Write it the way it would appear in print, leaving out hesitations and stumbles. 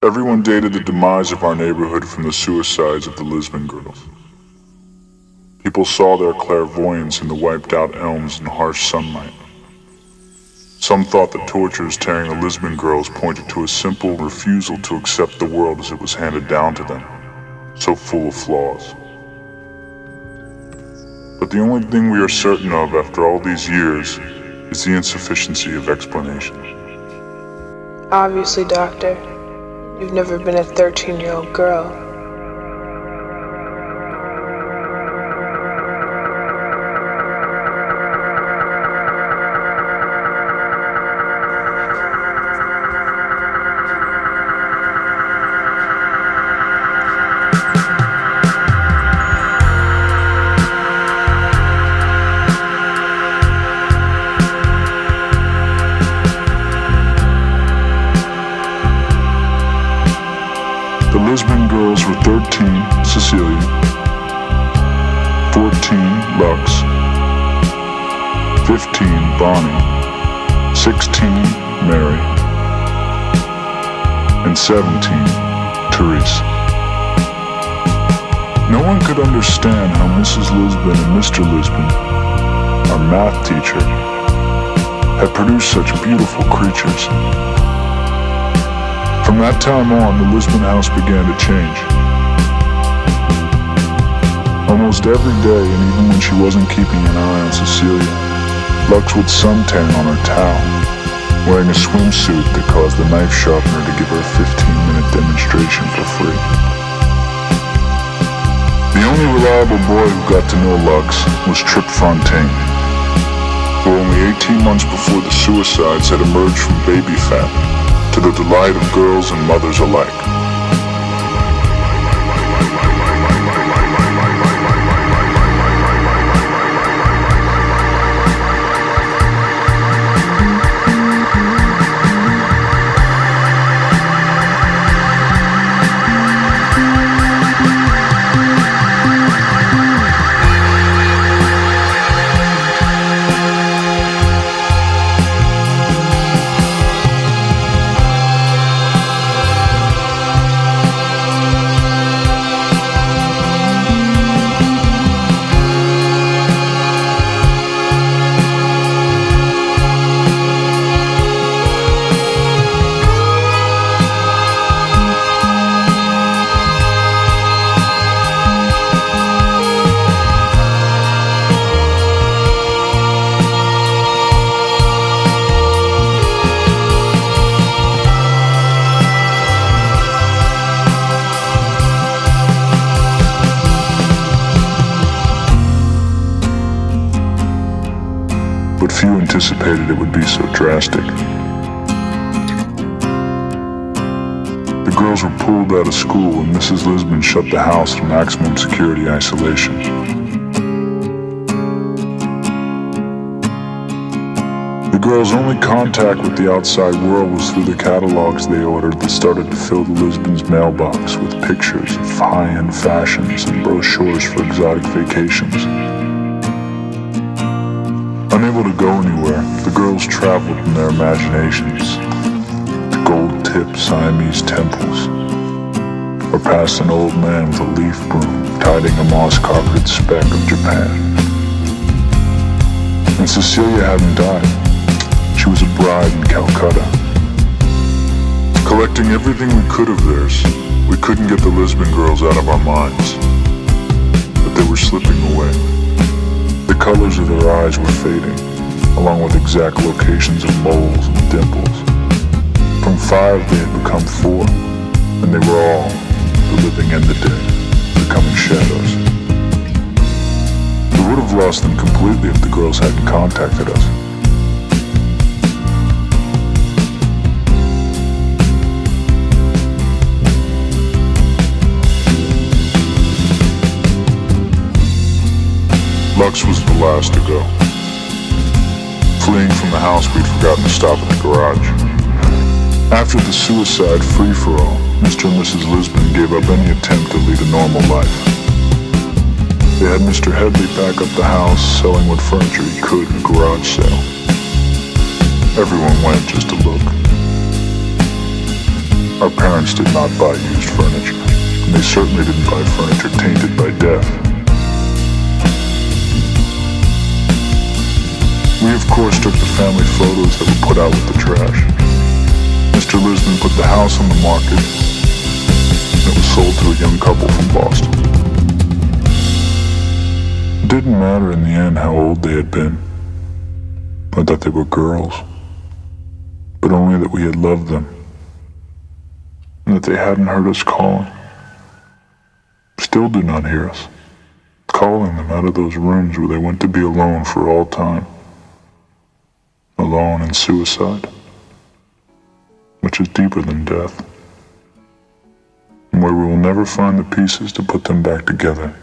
Everyone dated the demise of our neighborhood from the suicides of the Lisbon girls. People saw their clairvoyance in the wiped-out elms and harsh sunlight. Some thought the tortures tearing the Lisbon girls pointed to a simple refusal to accept the world as it was handed down to them, so full of flaws. But the only thing we are certain of after all these years is the insufficiency of explanation. Obviously, Doctor, you've never been a 13-year-old girl. The Lisbon girls were 13, Cecilia, 14, Lux, 15, Bonnie, 16, Mary, and 17, Therese. No one could understand how Mrs. Lisbon and Mr. Lisbon, our math teacher, had produced such beautiful creatures. From that time on, the Lisbon house began to change. Almost every day, and even when she wasn't keeping an eye on Cecilia, Lux would suntan on her towel, wearing a swimsuit that caused the knife sharpener to give her a 15-minute demonstration for free. The only reliable boy who got to know Lux was Trip Fontaine, who only 18 months before the suicides had emerged from baby fat, to the delight of girls and mothers alike. But few anticipated it would be so drastic. The girls were pulled out of school and Mrs. Lisbon shut the house in maximum security isolation. The girls' only contact with the outside world was through the catalogs they ordered that started to fill the Lisbon's mailbox with pictures of high-end fashions and brochures for exotic vacations. Unable to go anywhere, the girls traveled in their imaginations to gold-tipped Siamese temples, or past an old man with a leaf broom tidying a moss-carpeted speck of Japan. And Cecilia hadn't died. She was a bride in Calcutta. Collecting everything we could of theirs, we couldn't get the Lisbon girls out of our minds, but they were slipping away. The colors of their eyes were fading, along with exact locations of moles and dimples. From 5 they had become 4, and they were all, the living and the dead, becoming shadows. We would have lost them completely if the girls hadn't contacted us. Lux was the last to go. Fleeing from the house, we'd forgotten to stop at the garage. After the suicide free-for-all, Mr. and Mrs. Lisbon gave up any attempt to lead a normal life. They had Mr. Headley pack up the house, selling what furniture he could in a garage sale. Everyone went just to look. Our parents did not buy used furniture, and they certainly didn't buy furniture tainted by death. We, of course, took the family photos that were put out with the trash. Mr. Lisbon put the house on the market, and it was sold to a young couple from Boston. It didn't matter in the end how old they had been, or that they were girls, but only that we had loved them, and that they hadn't heard us calling. Still do not hear us, calling them out of those rooms where they went to be alone for all time. Alone in suicide, which is deeper than death, and where we will never find the pieces to put them back together.